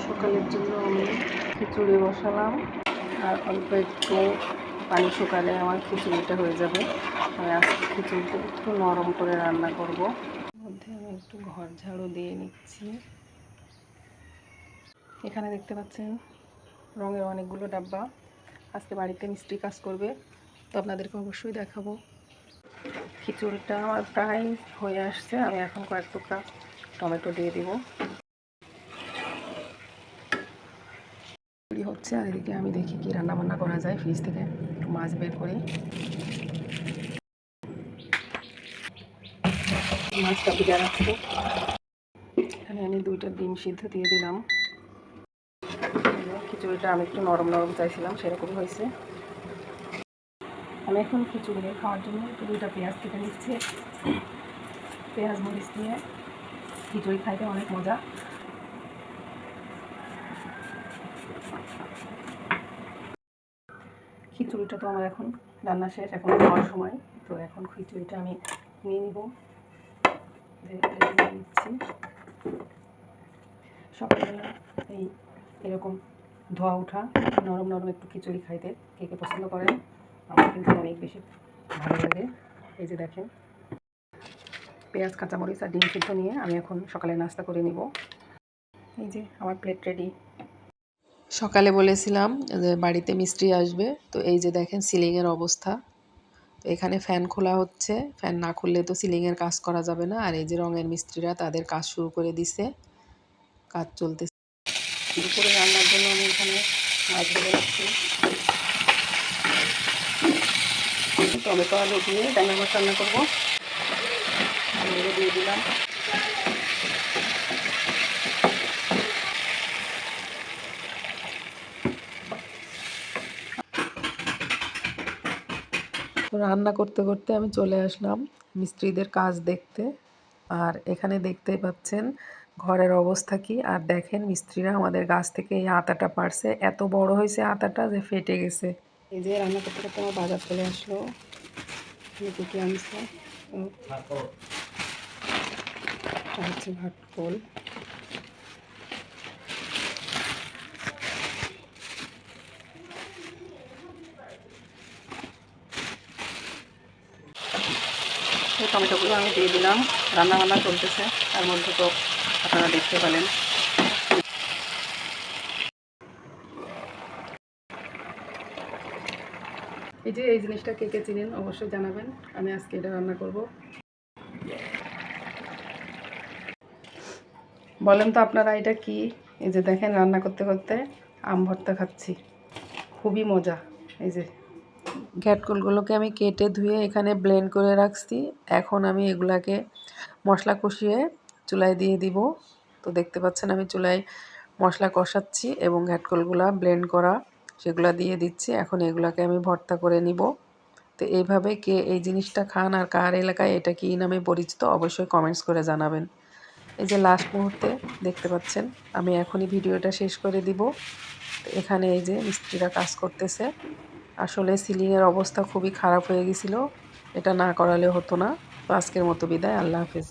সকালের জন্য আমি খিচুড়ি বসালাম, আর অল্প একটু পানি শুকালে আমার খিচুড়িটা হয়ে যাবে। আমি আজকে খিচুড়িটা একটু নরম করে রান্না করব। মধ্যে আমি একটু ঘর ঝাড়ু দিয়ে নিচ্ছি। এখানে দেখতে পাচ্ছেন রঙের অনেকগুলো ডাব্বা। আজকে বাড়িতে মিস্ত্রি কাজ করবে, তো আপনাদেরকে অবশ্যই দেখাবো। খিচুড়িটা আমার প্রায় হয়ে আসছে। আমি এখন কয়েক টুকরা টমেটো দিয়ে দিব। হচ্ছে, আর এদিকে আমি দেখি কি রান্না বান্না করা যায়। ফ্রিজ থেকে একটু মাছ বের করি, মাছটা ভিজা রাখবো। এখানে আমি 2টা ডিম সিদ্ধ দিয়ে দিলাম। খিচুড়িটা আমি একটু নরম নরম চাইছিলাম, সেরকমই হয়েছে। আমি এখন খিচুড়ি দিয়ে খাওয়ার জন্য একটু 2টা পেঁয়াজ কেটে নিচ্ছি। পেঁয়াজ মরিচ দিয়ে খিচুড়ি খাইতে অনেক মজা। খিচুড়িটা তো আমার এখন রান্না শেষ, এখন খাওয়ার সময়। তো এখন খিচুড়িটা আমি নিয়ে নিব, নিচ্ছি। সকালবেলা এরকম ধোয়া ওঠা নরম নরম একটু খিচুড়ি খাইতে কে কে পছন্দ করেন? আমার কিন্তু অনেক বেশি ভালো লাগে। এই যে দেখেন, পেঁয়াজ কাঁচামরিচ আর ডিম সিদ্ধ নিয়ে আমি এখন সকালে নাস্তা করে নিব। এই যে আমার প্লেট রেডি। সকালে বলেছিলাম যে বাড়িতে মিস্ত্রি আসবে, তো এই যে দেখেন সিলিংয়ের অবস্থা। তো এখানে ফ্যান খোলা হচ্ছে, ফ্যান না খুললে তো সিলিংয়ের কাজ করা যাবে না। আর এই যে রঙের মিস্ত্রিরা তাদের কাজ শুরু করে দিছে, কাজ চলতেছে। দুপুরে রান্নার জন্য আমি এখানে মাছ ভেজে রাখছি। টমেটো আলু দিয়ে ডাঙা মাছ রান্না করবো। আলু দিয়ে দিলাম। রান্না করতে করতে আমি চলে আসলাম মিস্ত্রিদের কাজ দেখতে। আর এখানে দেখতেই পাচ্ছেন ঘরের অবস্থা কি। আর দেখেন মিস্ত্রিরা আমাদের গাছ থেকে এই আতাটা পারছে, এত বড় হয়েছে আতাটা যে ফেটে গেছে। এই যে রান্না করতে করতে আমার বাজার চলে আসলো। কি আনছে হচ্ছে ভাটকল। এই টমেটোগুলো আমি দিয়ে দিলাম। রান্না বান্না চলতেছে, তার মধ্যে তো আপনারা দেখতে পেলেন। এই যে এই জিনিসটা কে কে চিনেন অবশ্যই জানাবেন। আমি আজকে এটা রান্না করব। বলেন তো আপনারা এটা কি? এই যে দেখেন রান্না করতে করতে আম ভর্তা খাচ্ছি, খুবই মজা। এই যে ঘ্যাটকলগুলোকে আমি কেটে ধুয়ে এখানে ব্লেন্ড করে রাখছি। এখন আমি এগুলাকে মশলা কষিয়ে চুলায় দিয়ে দিব। তো দেখতে পাচ্ছেন আমি চুলায় মশলা কষাচ্ছি এবং ঘ্যাটকলগুলা ব্লেন্ড করা সেগুলা দিয়ে দিচ্ছি। এখন এগুলাকে আমি ভর্তা করে নিব। তো এইভাবে কে এই জিনিসটা খান আর কার এলাকায় এটা কী নামে পরিচিত অবশ্যই কমেন্টস করে জানাবেন। এই যে লাস্ট মুহূর্তে দেখতে পাচ্ছেন আমি এখনই ভিডিওটা শেষ করে দিব। তো এখানে এই যে মিস্ত্রিরা কাজ করতেছে। আসলে সিলিংয়ের অবস্থা খুবই খারাপ হয়ে গেছিলো, এটা না করালে হতো না। তো আজকের মতো বিদায়, আল্লাহ হাফেজ।